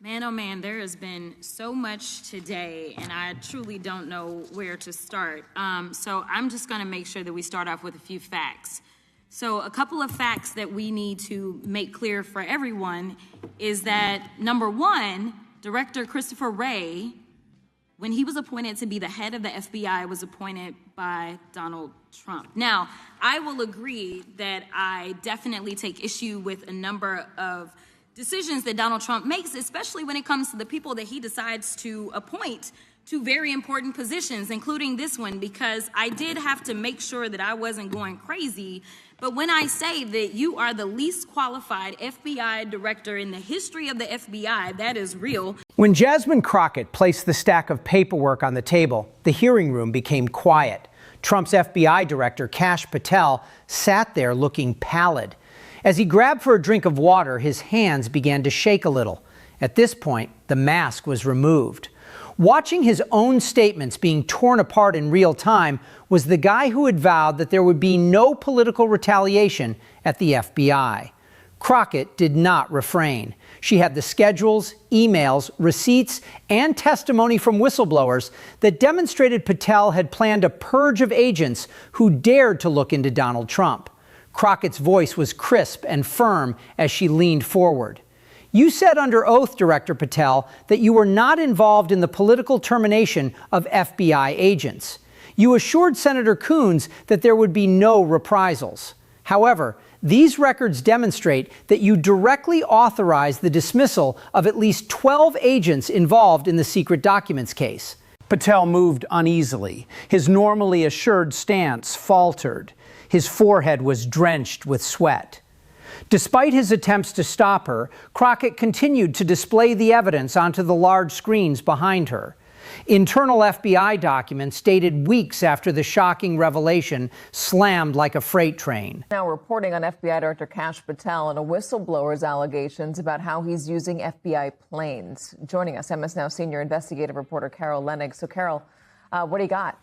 Man, oh man, there has been so much today, and I truly don't know where to start. So I'm just going to make sure that we start off with a few facts. So a couple of facts that we need to make clear for everyone is that, number one, Director Christopher Wray, when he was appointed to be the head of the FBI, was appointed by Donald Trump. Now, I will agree that I definitely take issue with a number of decisions that Donald Trump makes, especially when it comes to the people that he decides to appoint to very important positions, including this one, because I did have to make sure that I wasn't going crazy. But when I say that you are the least qualified FBI director in the history of the FBI, that is real. When Jasmine Crockett placed the stack of paperwork on the table, the hearing room became quiet. Trump's FBI director, Kash Patel, sat there looking pallid. As he grabbed for a drink of water, his hands began to shake a little. At this point, the mask was removed. Watching his own statements being torn apart in real time was the guy who had vowed that there would be no political retaliation at the FBI. Crockett did not refrain. She had the schedules, emails, receipts, and testimony from whistleblowers that demonstrated Patel had planned a purge of agents who dared to look into Donald Trump. Crockett's voice was crisp and firm as she leaned forward. You said under oath, Director Patel, that you were not involved in the political termination of FBI agents. You assured Senator Coons that there would be no reprisals. However, these records demonstrate that you directly authorized the dismissal of at least 12 agents involved in the secret documents case. Patel moved uneasily. His normally assured stance faltered. His forehead was drenched with sweat. Despite his attempts to stop her, Crockett continued to display the evidence onto the large screens behind her. Internal FBI documents dated weeks after the shocking revelation slammed like a freight train. Now reporting on FBI Director Kash Patel and a whistleblower's allegations about how he's using FBI planes. Joining us, MS Now senior investigative reporter Carol Lenig. So, Carol, what do you got?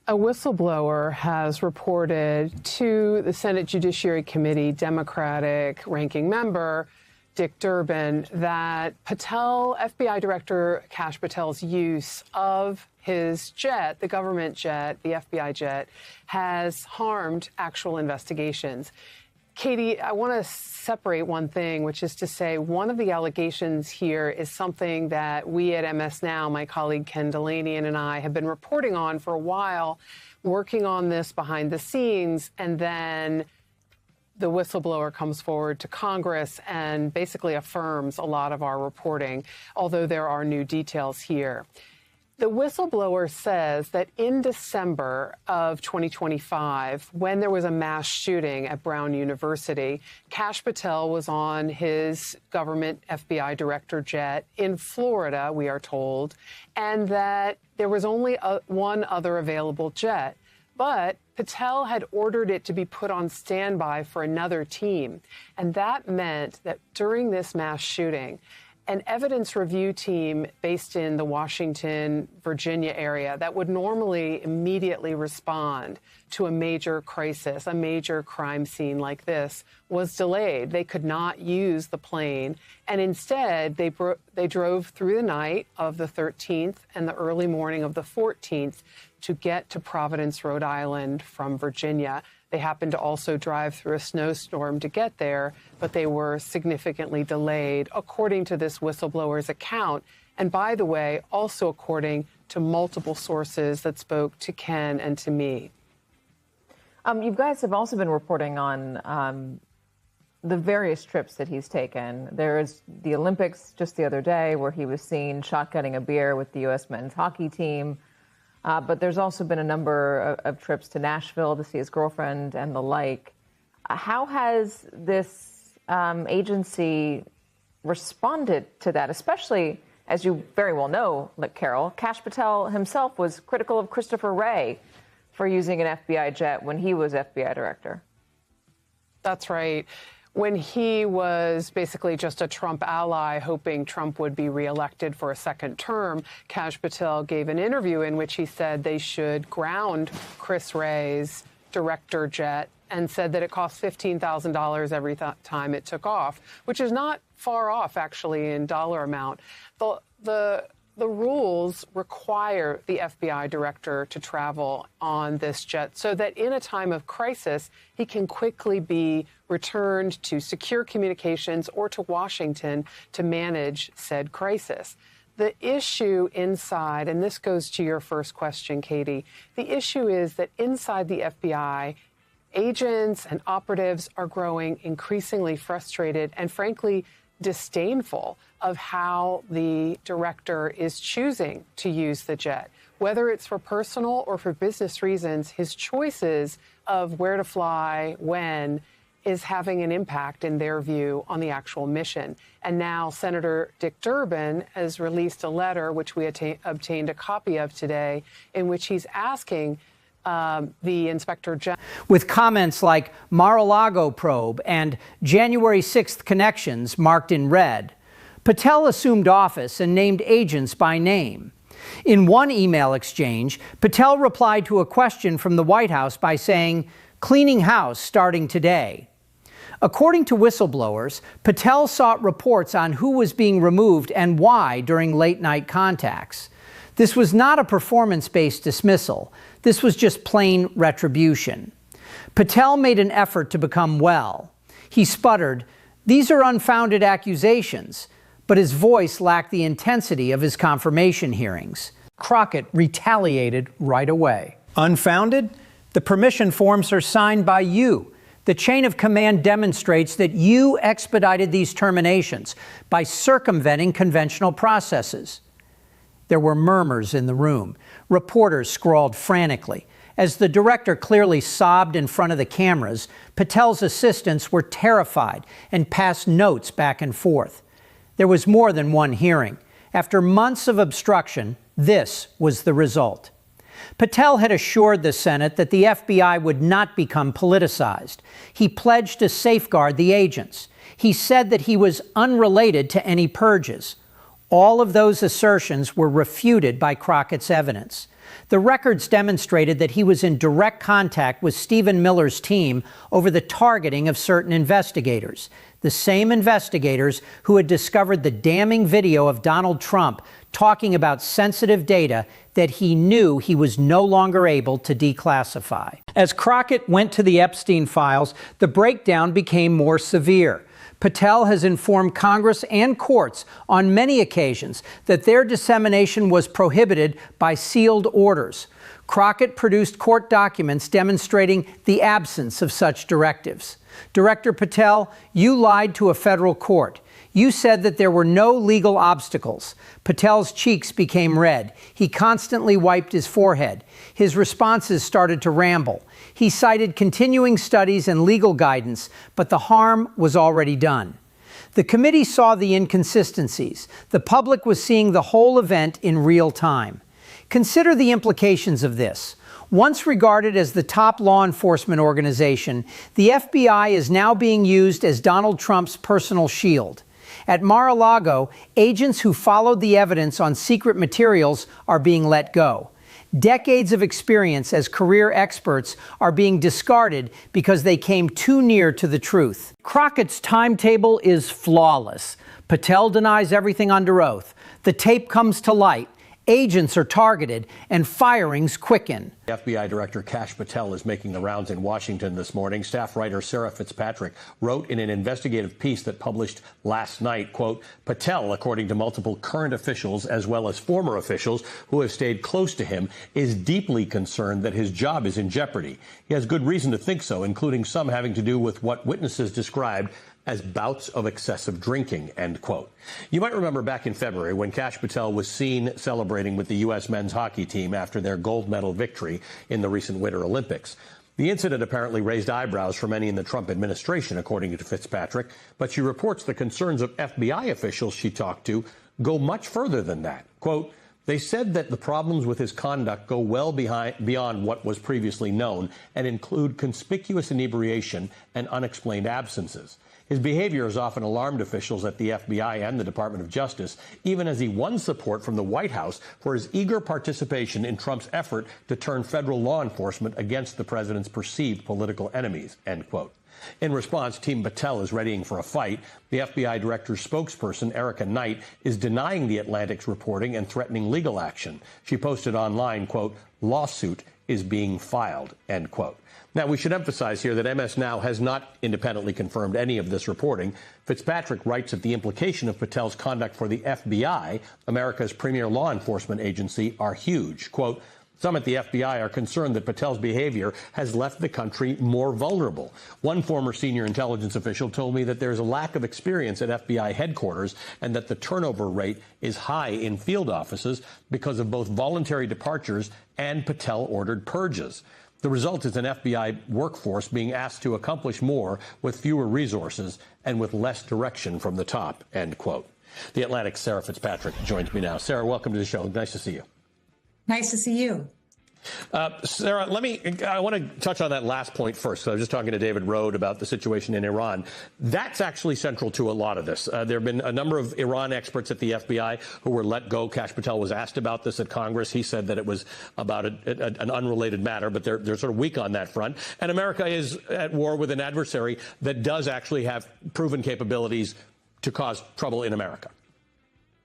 A whistleblower has reported to the Senate Judiciary Committee Democratic ranking member Dick Durbin that FBI Director Kash Patel's use of his jet, the government jet, the FBI jet, has harmed actual investigations. Katie, I want to separate one thing, which is to say one of the allegations here is something that we at MS Now, my colleague Ken Delaney and I, have been reporting on for a while, working on this behind the scenes, and then the whistleblower comes forward to Congress and basically affirms a lot of our reporting, although there are new details here. The whistleblower says that in December of 2025, when there was a mass shooting at Brown University, Kash Patel was on his government FBI director jet in Florida, we are told, and that there was only one other available jet. But Patel had ordered it to be put on standby for another team. And that meant that during this mass shooting, an evidence review team based in the Washington, Virginia area that would normally immediately respond to a major crisis, a major crime scene like this, was delayed. They could not use the plane. And instead, they drove through the night of the 13th and the early morning of the 14th to get to Providence, Rhode Island from Virginia. They happened to also drive through a snowstorm to get there, but they were significantly delayed, according to this whistleblower's account. And by the way, also according to multiple sources that spoke to Ken and to me. You guys have also been reporting on the various trips that he's taken. There is the Olympics just the other day where he was seen shotgunning a beer with the U.S. men's hockey team. But there's also been a number of trips to Nashville to see his girlfriend and the like. How has this agency responded to that, especially, as you very well know, Carol, Kash Patel himself was critical of Christopher Wray for using an FBI jet when he was FBI director? That's right. When he was basically just a Trump ally, hoping Trump would be reelected for a second term, Kash Patel gave an interview in which he said they should ground Chris Wray's director jet and said that it cost $15,000 every time it took off, which is not far off, actually, in dollar amount. The rules require the FBI director to travel on this jet so that in a time of crisis, he can quickly be returned to secure communications or to Washington to manage said crisis. The issue inside, and this goes to your first question, Katie, the issue is that inside the FBI, agents and operatives are growing increasingly frustrated and, frankly, disdainful of how the director is choosing to use the jet. Whether it's for personal or for business reasons, his choices of where to fly, when, is having an impact, in their view, on the actual mission. And now Senator Dick Durbin has released a letter, which we obtained a copy of today, in which he's asking the Inspector General. With comments like Mar-a-Lago probe and January 6th connections marked in red, Patel assumed office and named agents by name. In one email exchange, Patel replied to a question from the White House by saying, "Cleaning house starting today." According to whistleblowers, Patel sought reports on who was being removed and why during late-night contacts. This was not a performance-based dismissal. This was just plain retribution. Patel made an effort to become well. He sputtered, "These are unfounded accusations," but his voice lacked the intensity of his confirmation hearings. Crockett retaliated right away. Unfounded? The permission forms are signed by you. The chain of command demonstrates that you expedited these terminations by circumventing conventional processes. There were murmurs in the room. Reporters scrawled frantically. As the director clearly sobbed in front of the cameras, Patel's assistants were terrified and passed notes back and forth. There was more than one hearing. After months of obstruction, this was the result. Patel had assured the Senate that the FBI would not become politicized. He pledged to safeguard the agents. He said that he was unrelated to any purges. All of those assertions were refuted by Crockett's evidence. The records demonstrated that he was in direct contact with Stephen Miller's team over the targeting of certain investigators, the same investigators who had discovered the damning video of Donald Trump talking about sensitive data that he knew he was no longer able to declassify. As Crockett went to the Epstein files, the breakdown became more severe. Patel has informed Congress and courts on many occasions that their dissemination was prohibited by sealed orders. Crockett produced court documents demonstrating the absence of such directives. Director Patel, you lied to a federal court. You said that there were no legal obstacles. Patel's cheeks became red. He constantly wiped his forehead. His responses started to ramble. He cited continuing studies and legal guidance, but the harm was already done. The committee saw the inconsistencies. The public was seeing the whole event in real time. Consider the implications of this. Once regarded as the top law enforcement organization, the FBI is now being used as Donald Trump's personal shield. At Mar-a-Lago, agents who followed the evidence on secret materials are being let go. Decades of experience as career experts are being discarded because they came too near to the truth. Crockett's timetable is flawless. Patel denies everything under oath. The tape comes to light. Agents are targeted and firings quicken. FBI Director Kash Patel is making the rounds in Washington this morning. Staff writer Sarah Fitzpatrick wrote in an investigative piece that published last night, quote, Patel, according to multiple current officials as well as former officials who have stayed close to him, is deeply concerned that his job is in jeopardy. He has good reason to think so, including some having to do with what witnesses described as bouts of excessive drinking, end quote. You might remember back in February when Kash Patel was seen celebrating with the U.S. men's hockey team after their gold medal victory in the recent Winter Olympics. The incident apparently raised eyebrows for many in the Trump administration, according to Fitzpatrick, but she reports the concerns of FBI officials she talked to go much further than that. Quote, they said that the problems with his conduct go well beyond what was previously known and include conspicuous inebriation and unexplained absences. His behavior has often alarmed officials at the FBI and the Department of Justice, even as he won support from the White House for his eager participation in Trump's effort to turn federal law enforcement against the president's perceived political enemies, end quote. In response, Team Patel is readying for a fight. The FBI director's spokesperson, Erica Knight, is denying the Atlantic's reporting and threatening legal action. She posted online, quote, "Lawsuit is being filed," end quote. Now, we should emphasize here that MS Now has not independently confirmed any of this reporting. Fitzpatrick writes that the implication of Patel's conduct for the FBI, America's premier law enforcement agency, are huge. Quote, "Some at the FBI are concerned that Patel's behavior has left the country more vulnerable. One former senior intelligence official told me that there's a lack of experience at FBI headquarters and that the turnover rate is high in field offices because of both voluntary departures and Patel-ordered purges. The result is an FBI workforce being asked to accomplish more with fewer resources and with less direction from the top," end quote. The Atlantic's Sarah Fitzpatrick joins me now. Sarah, welcome to the show. Nice to see you. Nice to see you. Sarah, I want to touch on that last point first. So I was just talking to David Rode about the situation in Iran. That's actually central to a lot of this. There have been a number of Iran experts at the FBI who were let go. Kash Patel was asked about this at Congress. He said that it was about an unrelated matter, but they're sort of weak on that front. And America is at war with an adversary that does actually have proven capabilities to cause trouble in America.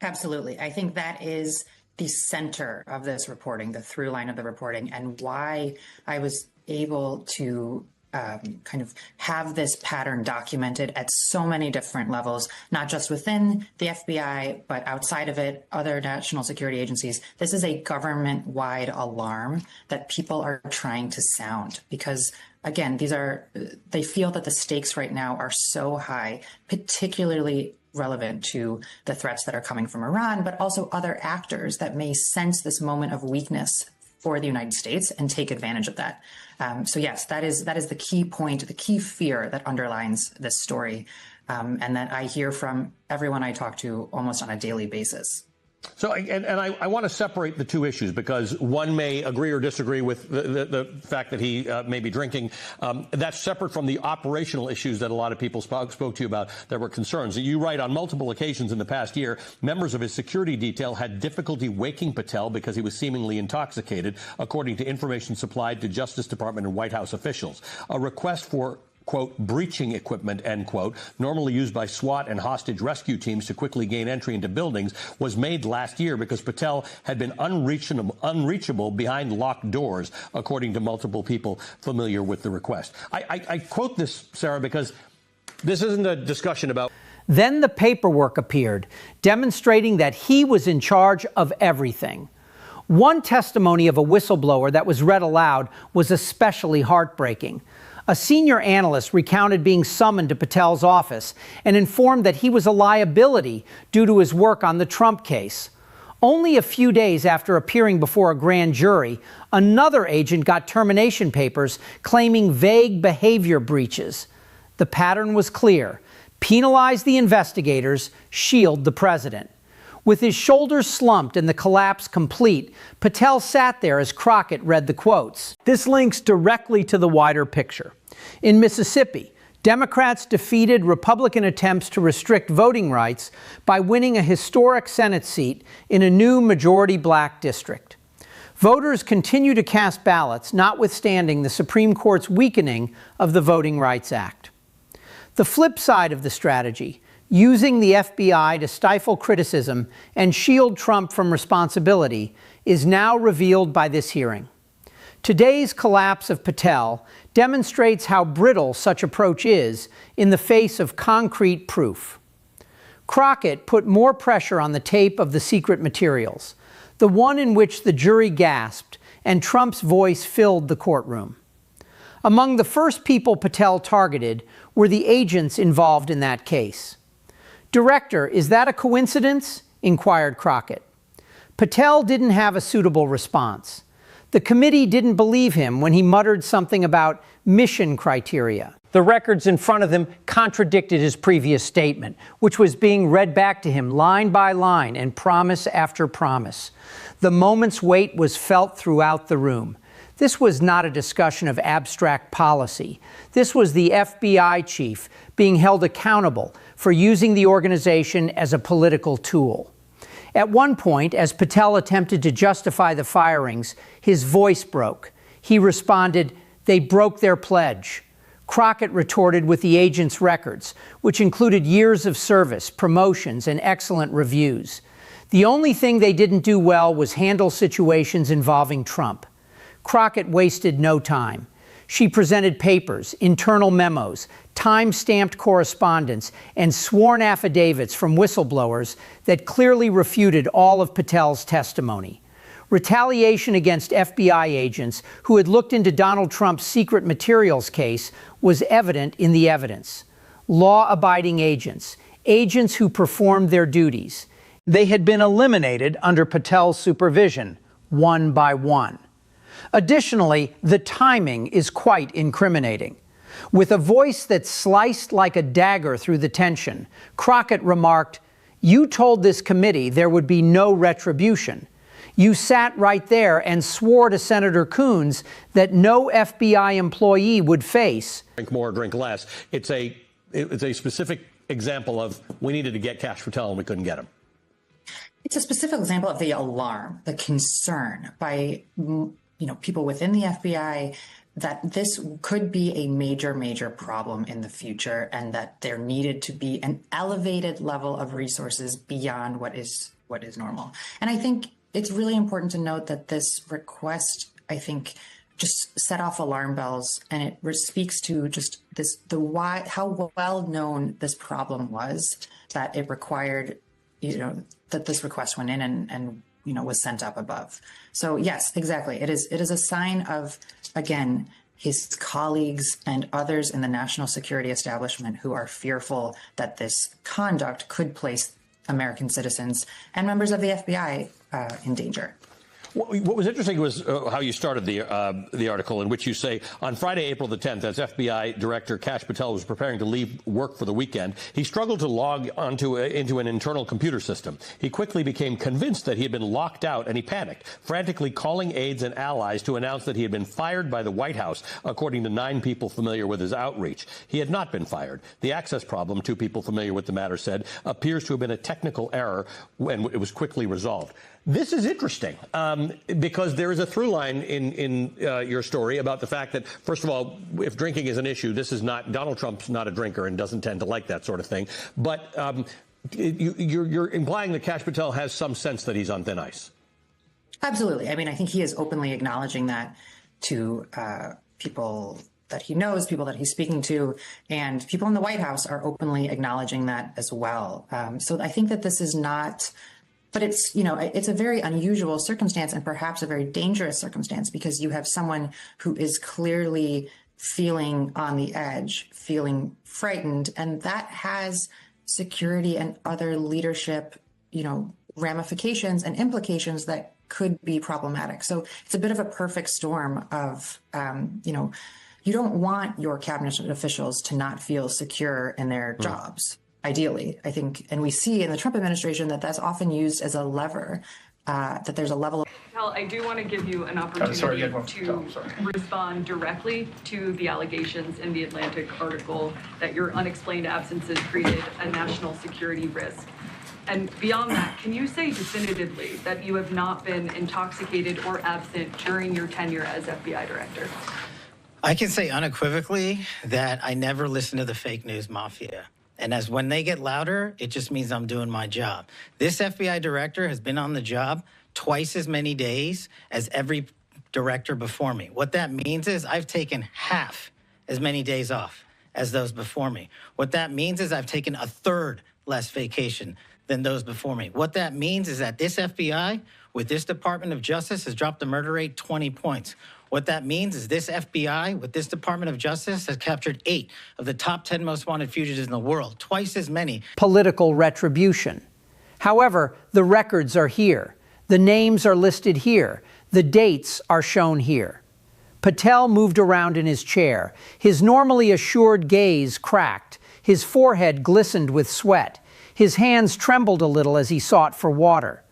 Absolutely. I think that is the center of this reporting, the through line of the reporting, and why I was able to kind of have this pattern documented at so many different levels, not just within the FBI, but outside of it, other national security agencies. This is a government-wide alarm that people are trying to sound because, again, they feel that the stakes right now are so high, particularly relevant to the threats that are coming from Iran, but also other actors that may sense this moment of weakness for the United States and take advantage of that. So yes, that is the key point, the key fear that underlines this story, and that I hear from everyone I talk to almost on a daily basis. So, I want to separate the two issues because one may agree or disagree with the fact that he may be drinking. That's separate from the operational issues that a lot of people spoke to you about that were concerns. You write on multiple occasions in the past year, members of his security detail had difficulty waking Patel because he was seemingly intoxicated, according to information supplied to Justice Department and White House officials. A request for quote, breaching equipment, end quote, normally used by SWAT and hostage rescue teams to quickly gain entry into buildings, was made last year because Patel had been unreachable behind locked doors, according to multiple people familiar with the request. I quote this, Sarah, because this isn't a discussion about... Then the paperwork appeared, demonstrating that he was in charge of everything. One testimony of a whistleblower that was read aloud was especially heartbreaking. A senior analyst recounted being summoned to Patel's office and informed that he was a liability due to his work on the Trump case. Only a few days after appearing before a grand jury, another agent got termination papers claiming vague behavior breaches. The pattern was clear: penalize the investigators, shield the president. With his shoulders slumped and the collapse complete, Patel sat there as Crockett read the quotes. This links directly to the wider picture. In Mississippi, Democrats defeated Republican attempts to restrict voting rights by winning a historic Senate seat in a new majority black district. Voters continue to cast ballots, notwithstanding the Supreme Court's weakening of the Voting Rights Act. The flip side of the strategy, using the FBI to stifle criticism and shield Trump from responsibility, is now revealed by this hearing. Today's collapse of Patel demonstrates how brittle such approach is in the face of concrete proof. Crockett put more pressure on the tape of the secret materials, the one in which the jury gasped and Trump's voice filled the courtroom. Among the first people Patel targeted were the agents involved in that case. "Director, is that a coincidence?" inquired Crockett. Patel didn't have a suitable response. The committee didn't believe him when he muttered something about mission criteria. The records in front of them contradicted his previous statement, which was being read back to him line by line and promise after promise. The moment's weight was felt throughout the room. This was not a discussion of abstract policy. This was the FBI chief being held accountable for using the organization as a political tool. At one point, as Patel attempted to justify the firings, his voice broke. He responded, "They broke their pledge." Crockett retorted with the agent's records, which included years of service, promotions, and excellent reviews. The only thing they didn't do well was handle situations involving Trump. Crockett wasted no time. She presented papers, internal memos, time-stamped correspondence, and sworn affidavits from whistleblowers that clearly refuted all of Patel's testimony. Retaliation against FBI agents who had looked into Donald Trump's secret materials case was evident in the evidence. Law-abiding agents, agents who performed their duties. They had been eliminated under Patel's supervision, one by one. Additionally, the timing is quite incriminating. With a voice that sliced like a dagger through the tension, Crockett remarked, "You told this committee there would be no retribution. You sat right there and swore to Senator Coons that no FBI employee would face." Drink more, drink less. It's a specific example of we needed to get Kash Patel and we couldn't get him. It's a specific example of the alarm, the concern by people within the FBI that this could be a major, major problem in the future, and that there needed to be an elevated level of resources beyond what is normal. And I think it's really important to note that this request, I think, just set off alarm bells, and it speaks to just how well known this problem was, that it required, that this request went in and was sent up above. So yes, exactly. It is a sign of, again, his colleagues and others in the national security establishment who are fearful that this conduct could place American citizens and members of the FBI in danger. What was interesting was how you started the article, in which you say, on Friday, April the 10th, as FBI Director Kash Patel was preparing to leave work for the weekend, he struggled to log into an internal computer system. He quickly became convinced that he had been locked out, and he panicked, frantically calling aides and allies to announce that he had been fired by the White House, according to 9 people familiar with his outreach. He had not been fired. The access problem, 2 people familiar with the matter said, appears to have been a technical error, and it was quickly resolved. This is interesting because there is a through line in your story about the fact that, first of all, if drinking is an issue, this is not, Donald Trump's not a drinker and doesn't tend to like that sort of thing. But you're implying that Kash Patel has some sense that he's on thin ice. Absolutely. I mean, I think he is openly acknowledging that to people that he knows, people that he's speaking to, and people in the White House are openly acknowledging that as well. So I think that this is not... But it's, it's a very unusual circumstance, and perhaps a very dangerous circumstance, because you have someone who is clearly feeling on the edge, feeling frightened, and that has security and other leadership, ramifications and implications that could be problematic. So it's a bit of a perfect storm of, you don't want your cabinet officials to not feel secure in their jobs. Ideally, I think, and we see in the Trump administration that that's often used as a lever, that there's a level of... Patel, I do want to give you an opportunity to respond directly to the allegations in the Atlantic article that your unexplained absences created a national security risk. And beyond that, can you say definitively that you have not been intoxicated or absent during your tenure as FBI director? I can say unequivocally that I never listened to the fake news mafia. And as when they get louder, it just means I'm doing my job. This FBI director has been on the job twice as many days as every director before me. What that means is I've taken half as many days off as those before me. What that means is I've taken a third less vacation than those before me. What that means is that this FBI, with this Department of Justice, has dropped the murder rate 20 points. What that means is this FBI, with this Department of Justice, has captured 8 of the top 10 most wanted fugitives in the world, twice as many. Political retribution. However, the records are here. The names are listed here. The dates are shown here. Patel moved around in his chair. His normally assured gaze cracked. His forehead glistened with sweat. His hands trembled a little as he sought for water.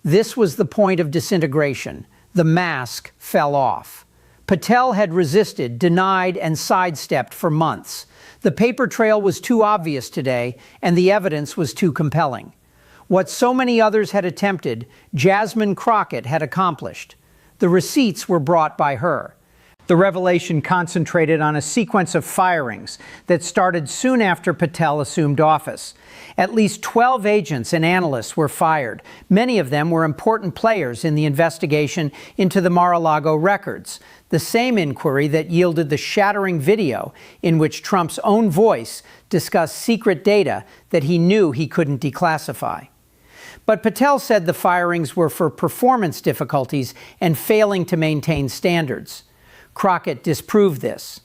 This was the point of disintegration. The mask fell off. Patel had resisted, denied, and sidestepped for months. The paper trail was too obvious today, and the evidence was too compelling. What so many others had attempted, Jasmine Crockett had accomplished. The receipts were brought by her. The revelation concentrated on a sequence of firings that started soon after Patel assumed office. At least 12 agents and analysts were fired. Many of them were important players in the investigation into the Mar-a-Lago records, the same inquiry that yielded the shattering video in which Trump's own voice discussed secret data that he knew he couldn't declassify. But Patel said the firings were for performance difficulties and failing to maintain standards. Crockett disproved this.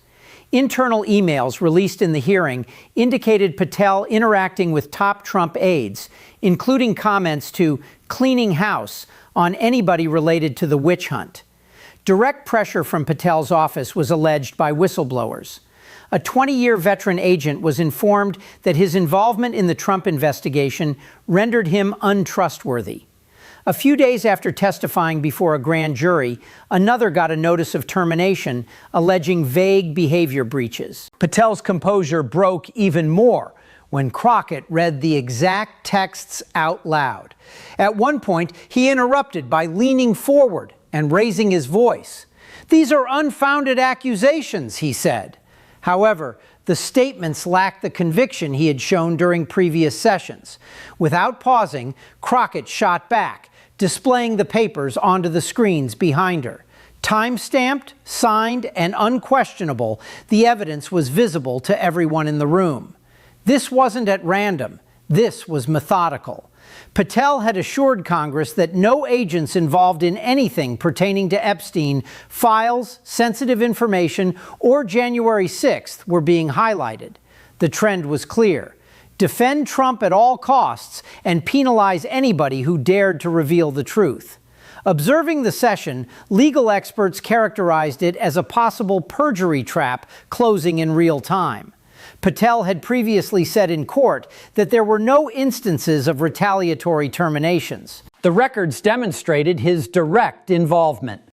Internal emails released in the hearing indicated Patel interacting with top Trump aides, including comments to cleaning house on anybody related to the witch hunt. Direct pressure from Patel's office was alleged by whistleblowers. A 20-year veteran agent was informed that his involvement in the Trump investigation rendered him untrustworthy. A few days after testifying before a grand jury, another got a notice of termination alleging vague behavior breaches. Patel's composure broke even more when Crockett read the exact texts out loud. At one point, he interrupted by leaning forward and raising his voice. "These are unfounded accusations," he said. However, the statements lacked the conviction he had shown during previous sessions. Without pausing, Crockett shot back, displaying the papers onto the screens behind her. Time-stamped, signed, and unquestionable, the evidence was visible to everyone in the room. This wasn't at random. This was methodical. Patel had assured Congress that no agents involved in anything pertaining to Epstein, files, sensitive information, or January 6th were being highlighted. The trend was clear. Defend Trump at all costs and penalize anybody who dared to reveal the truth. Observing the session, legal experts characterized it as a possible perjury trap closing in real time. Patel had previously said in court that there were no instances of retaliatory terminations. The records demonstrated his direct involvement.